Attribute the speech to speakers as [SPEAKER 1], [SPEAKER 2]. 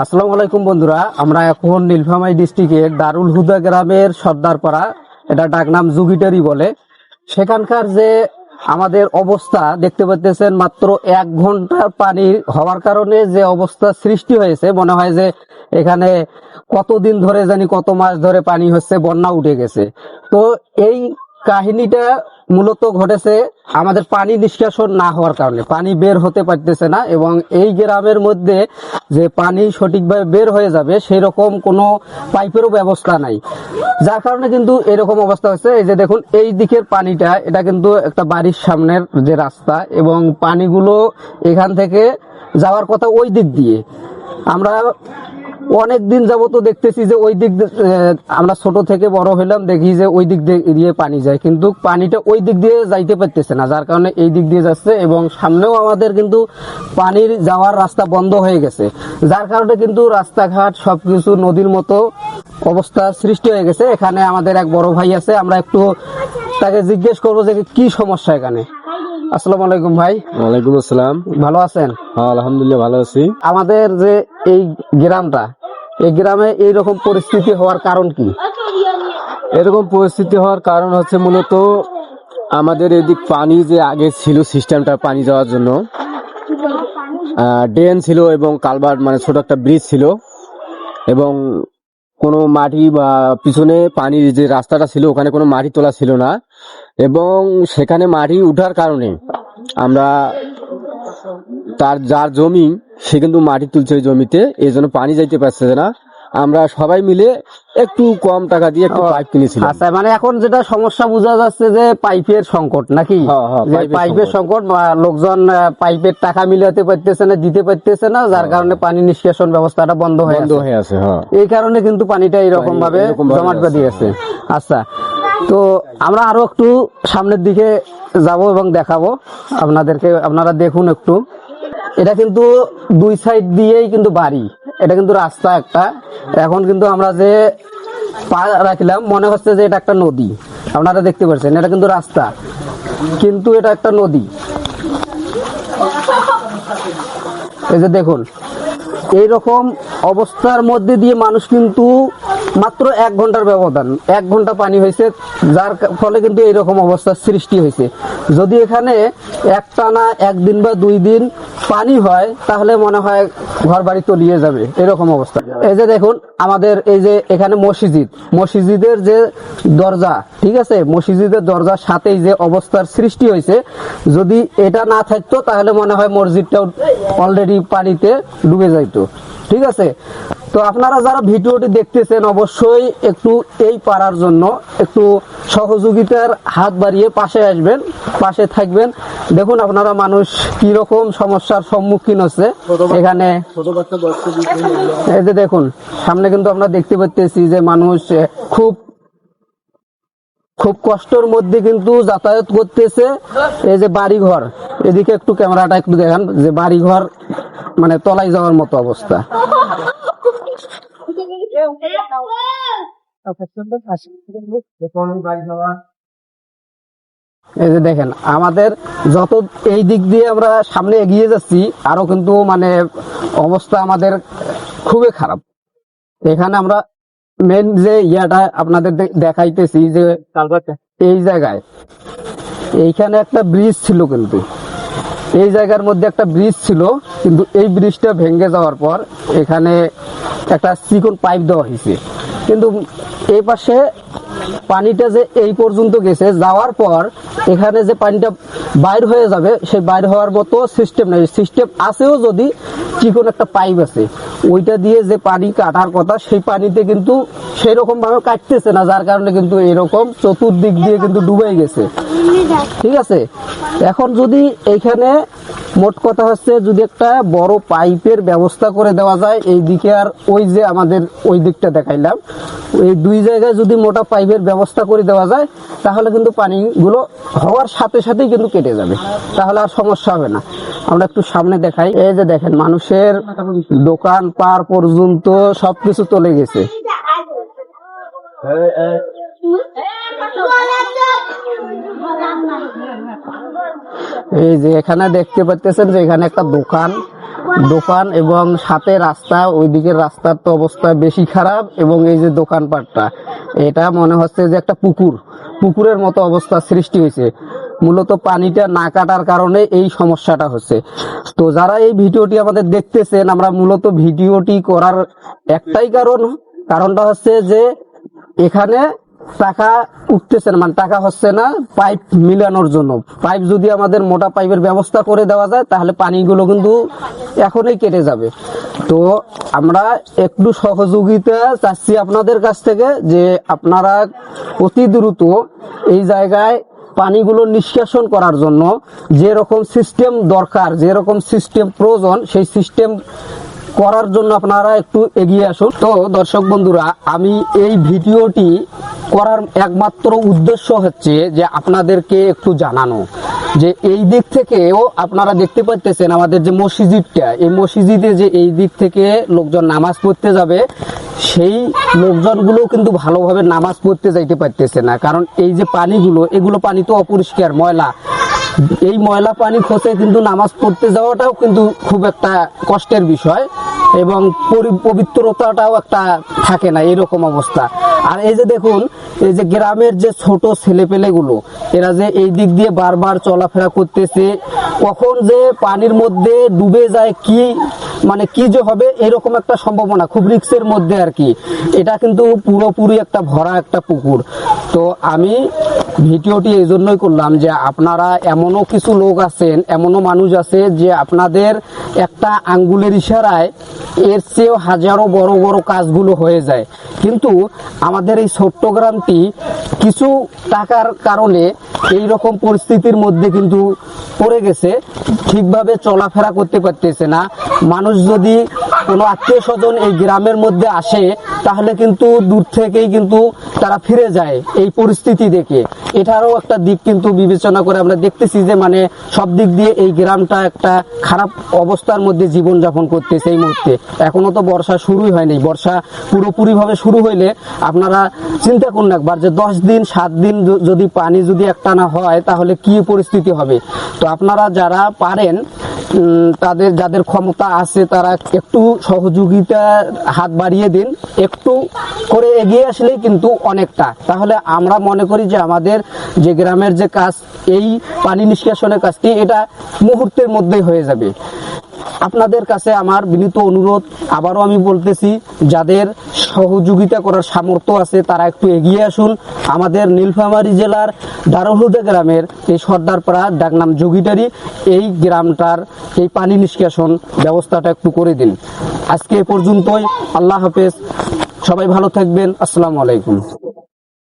[SPEAKER 1] আসসালামু আলাইকুম বন্ধুরা, আমরা এখন নীলফামারী ডিস্ট্রিক্টের দারুল হুদা গ্রামের সর্দারপাড়া, এটা ডাকনাম জুগিটারি বলে। সেখানকার যে আমাদের অবস্থা দেখতে পাচ্ছেন, মাত্র 1 ঘন্টা পানি হওয়ার কারণে যে অবস্থা সৃষ্টি হয়েছে, মনে হয় যে এখানে কতদিন ধরে জানি কত মাস ধরে পানি হচ্ছে, বন্যা উঠে গেছে। তো এই কাহিনীটা মূলত ঘটেছে আমাদের পানি নিষ্কাশন না হওয়ার কারণে, পানি বের হতে পারতেছে না, এবং এই গ্রামের মধ্যে যে পানি সঠিকভাবে বের হয়ে যাবে সেই রকম কোনো পাইপেরও ব্যবস্থা নাই, যার কারণে কিন্তু এরকম অবস্থা হচ্ছে। এই যে দেখুন, এই দিকের পানিটা, এটা কিন্তু একটা বাড়ির সামনের যে রাস্তা, এবং পানিগুলো এখান থেকে যাওয়ার কথা ওই দিক দিয়ে। আমরা অনেক দিন যাবত দেখতেছি যে ওই দিক আমরা ছোট থেকে বড় হইলাম, দেখি যে ওই দিক দিয়ে পানি যায়, কিন্তু পানিটা ওই দিক দিয়ে যাইতে পারতেছে না, যার কারণে এই দিক দিয়ে যাচ্ছে। এবং সামনেও আমাদের কিন্তু পানির যাওয়ার রাস্তা বন্ধ হয়ে গেছে, যার কারণে কিন্তু রাস্তাঘাট সবকিছু নদীর মতো অবস্থা সৃষ্টি হয়ে গেছে। এখানে আমাদের এক বড় ভাই আছে, আমরা একটু তাকে জিজ্ঞেস করবো যে কি সমস্যা এখানে। আসসালামু আলাইকুম ভাই।
[SPEAKER 2] ওয়ালাইকুম আসসালাম।
[SPEAKER 1] ভালো আছেন?
[SPEAKER 2] হ্যাঁ, আলহামদুলিল্লাহ ভালো আছি।
[SPEAKER 1] আমাদের যে এই গ্রামটা, এই গ্রামে এইরকম পরিস্থিতি হওয়ার কারণ কি?
[SPEAKER 2] এরকম পরিস্থিতি হওয়ার কারণ হচ্ছে মূলত আমাদের এদিক পানি যে আগে ছিল সিস্টেমটা পানি যাওয়ার জন্য ড্রেন ছিল এবং কালভার্ট, মানে ছোট একটা ব্রিজ ছিল, এবং কোনো মাটি বা পিছনে পানির যে রাস্তাটা ছিল ওখানে কোনো মাটি তোলা ছিল না, এবং সেখানে মাটি উঠার কারণে আমরা যার জমি সে কিন্তু মাটি তুলছে ওই জমিতে, এই জন্য পানি যাইতে পারছে না। আমরা সবাই মিলে একটু কম টাকা দিয়ে একটু পাইপ কিনেছিলাম।
[SPEAKER 1] আচ্ছা, মানে এখন যেটা সমস্যা বোঝা যাচ্ছে যে পাইপের সংকট নাকি? পাইপের সংকট, লোকজন পাইপের টাকা মিলাতে পারতেছে না, দিতে পারতেছে না, যার কারণে পানি নিষ্কাশন ব্যবস্থাটা বন্ধ হয়ে আছে। এই কারণে কিন্তু পানিটা এরকম ভাবে জমাট বেঁধে আছে। আচ্ছা, তো আমরা আরো একটু সামনের দিকে যাব এবং দেখাবো আপনাদেরকে, আপনারা দেখুন একটু। এটা কিন্তু দুই সাইড দিয়েই কিন্তু বাড়ি, এটা কিন্তু রাস্তা একটা। এখন কিন্তু আমরা যে পা রাখলাম, মনে হচ্ছে যে এটা একটা নদী। আপনারা দেখতে পাচ্ছেন, এটা কিন্তু রাস্তা, কিন্তু এটা একটা নদী। এই যে দেখুন, এইরকম অবস্থার মধ্যে দিয়ে মানুষ কিন্তু মাত্র 1 ঘন্টার ব্যবধান, 1 ঘন্টা পানি হয়েছে, যার ফলে কিন্তু এইরকম অবস্থার সৃষ্টি হয়েছে। যদি এখানে একটানা 1 দিন বা 2 দিন পানি হয়, তাহলে মনে হয় ঘর বাড়ি তলিয়ে যাবে, এরকম অবস্থা। এই যে দেখুন, আমাদের এই যে এখানে মসজিদের যে দরজা, ঠিক আছে, মসজিদের দরজার সাথেই যে অবস্থার সৃষ্টি হয়েছে, যদি এটা না থাকতো তাহলে মনে হয় মসজিদটাও অলরেডি পানিতে ডুবে যাইতো। ঠিক আছে, তো আপনারা যারা ভিডিওটি দেখতেছেন, অবশ্যই একটু এই পাড়ার জন্য একটু সহযোগিতার হাত বাড়িয়ে পাশে আসবেন, পাশে থাকবেন। দেখুন আপনারা মানুষ কি রকম সমস্যার সম্মুখীন হচ্ছে এখানে। এই যে দেখুন, সামনে কিন্তু আমরা দেখতে পাচ্ছি যে মানুষ খুব কষ্টের মধ্যে কিন্তু যাতায়াত করতেছে। এই যে বাড়িঘর, এদিকে একটু ক্যামেরাটা একটু দেখান, যে বাড়িঘর মানে তলায় যাওয়ার মতো অবস্থা। এই যে দেখেন, আমাদের যত এই দিক দিয়ে আমরা সামনে এগিয়ে যাচ্ছি, আরো কিন্তু মানে অবস্থা আমাদের খুবই খারাপ। এখানে আমরা মেন যে ইয়াটা আপনাদের দেখাইতেছি, যে এই জায়গায় এইখানে একটা ব্রিজ ছিল, কিন্তু এই জায়গার মধ্যে একটা ব্রিজ ছিল, কিন্তু এই ব্রিজটা ভেঙে যাওয়ার পর এখানে একটা চিকন পাইপ দেওয়া হয়েছে, কিন্তু এই পাশে পানিটা যে এই পর্যন্ত গেছে, যাওয়ার পর এখানে যে পানিটা বাইর হয়ে যাবে, সেই বাইর হওয়ার মতো সিস্টেম নেই। সিস্টেম আছেও, যদি চিকন একটা পাইপ আছে, ওইটা দিয়ে যে পানি কাটার কথা, সেই পানিতে কিন্তু সেই রকম ভাবে কাটতেছে না, যার কারণে কিন্তু এরকম চতুর্দিক দিয়ে কিন্তু ডুবে গেছে। ঠিক আছে, এখন যদি এইখানে মোট কথা হচ্ছে, যদি একটা বড় পাইপের ব্যবস্থা করে দেওয়া যায়, এই দিকে আর ওই যে আমাদের ওই দিকটা দেখাইলাম, এই দুই জায়গায় যদি মোটা পাইপের ব্যবস্থা করে দেওয়া যায়, তাহলে কিন্তু পানিগুলো হওয়ার সাথে সাথেই কিন্তু কেটে যাবে, তাহলে আর সমস্যা হবে না। আমরা একটু সামনে দেখাই। এই যে দেখেন, মানুষের দোকান পার পর্যন্ত সবকিছু চলে গেছে। এই যে এখানে দেখতে পাচ্ছেন যে এখানে একটা দোকান দোকান এবং সাথে রাস্তা, ওইদিকের রাস্তার তো অবস্থা বেশি খারাপ, এবং এই যে দোকানপাটটা, এটা মনে হচ্ছে যে একটা পুকুরের মতো অবস্থা সৃষ্টি হয়েছে। মূলত পানিটা না কাটার কারণে এই সমস্যাটা হচ্ছে। তো যারা এই ভিডিওটি আমাদের দেখতেছেন, আমরা মূলত ভিডিওটি করার একটাই কারণটা হচ্ছে যে এখানে টাকা উঠতেছে না, মানে টাকা হচ্ছে না পাইপ মিলানোর জন্য। পাইপ যদি আমাদের মোটা পাইপের ব্যবস্থা করে দেওয়া যায় তাহলে পানিগুলো কিন্তু এখনই কেটে যাবে। তো আমরা একটু সহযোগিতা চাচ্ছি আপনাদের কাছ থেকে, যে আপনারা অতি দ্রুত এই জায়গায় পানিগুলো নিষ্কাশন করার জন্য যেরকম সিস্টেম দরকার, যেরকম সিস্টেম প্রয়োজন, সেই সিস্টেম করার জন্য আপনারা একটু এগিয়ে আসুন। তো দর্শক বন্ধুরা, আমি এই ভিডিওটি করার একমাত্র উদ্দেশ্য হচ্ছে যে আপনাদেরকে একটু জানানো যে এই দিক থেকেও আপনারা দেখতে পাচ্ছেন আমাদের যে মসজিদটা, এই মসজিদে যে এই দিক থেকে লোকজন নামাজ পড়তে যাবে, সেই লোকজনগুলো কিন্তু ভালোভাবে নামাজ পড়তে যাইতে পারতেছে না। কারণ এই যে পানিগুলো, এগুলো পানি তো অপরিষ্কার, ময়লা, এই ময়লা পানি খসে কিন্তু নামাজ পড়তে যাওয়াটাও কিন্তু খুব একটা কষ্টের বিষয়, এবং পবিত্রতাটাও একটা থাকে না, এরকম অবস্থা। আর এই যে দেখুন, এই যে গ্রামের যে ছোট ছেলেপেলেগুলো, এরা যে এই দিক দিয়ে বারবার চলাফেরা করতেছে, কখন যে পানির মধ্যে ডুবে যায়, কি যে হবে, এরকম একটা সম্ভাবনা, খুব রিস্কের মধ্যে আর কি। এটা কিন্তু পুরোপুরি একটা ভরা একটা পুকুর। তো আমি ভিডিওটি এই জন্যই করলাম যে আপনারা, এমনও কিছু লোক আছেন, এমনও মানুষ আছে যে আপনাদের একটা আঙ্গুলের ইশারায় এর চেয়েও হাজারো বড় বড় কাজগুলো হয়ে যায়। কিন্তু আমাদের এই ছোট্ট গ্রামটি কিছু টাকার কারণে এই রকম পরিস্থিতির মধ্যে কিন্তু পড়ে গেছে, ঠিকভাবে চলাফেরা করতে পারতেছে না। মানুষ যদি কোনো আত্মীয় স্বজন এই গ্রামের মধ্যে আসে, তাহলে কিন্তু দূর থেকেই কিন্তু তারা ফিরে যায় এই পরিস্থিতি দেখে। এটারও একটা দিক কিন্তু বিবেচনা করে আমরা দেখতেছি যে মানে সব দিক দিয়ে এই গ্রামটা একটা খারাপ অবস্থার মধ্যে জীবনযাপন করতেছে এই মুহূর্তে। এখনো তো বর্ষা শুরুই হয়নি। বর্ষা পুরোপুরি ভাবে শুরু হইলে আপনারা চিন্তা করুন একবার, যে 10 দিন 7 দিন যদি পানি যদি একটানা হয় তাহলে কি পরিস্থিতি হবে। তো আপনারা যারা পারেন, যাদের ক্ষমতা আছে, তারা একটু সহযোগিতার হাত বাড়িয়ে দিন, একটু করে এগিয়ে আসলেই কিন্তু অনেকটা। তাহলে আমরা মনে করি যে আমাদের যে গ্রামের যে কাজ, এই পানি নিষ্কাশনের কাজটি, এটা মুহূর্তের মধ্যেই হয়ে যাবে। আপনাদের কাছে আমার বিনীত অনুরোধ, আবারও আমি বলতেছি, যাদের সহযোগিতা করার সামর্থ্য আছে তারা একটু এগিয়ে আসুন। আমাদের নীলফামারী জেলার দারুল হুদা গ্রামের এই সর্দারপাড়া, ডাকনাম যোগীটারি, এই গ্রামটার এই পানি নিষ্কাশন ব্যবস্থাটা একটু করে দিন। আজকে এ পর্যন্তই। আল্লাহ হাফেজ, সবাই ভালো থাকবেন। আসসালামু আলাইকুম।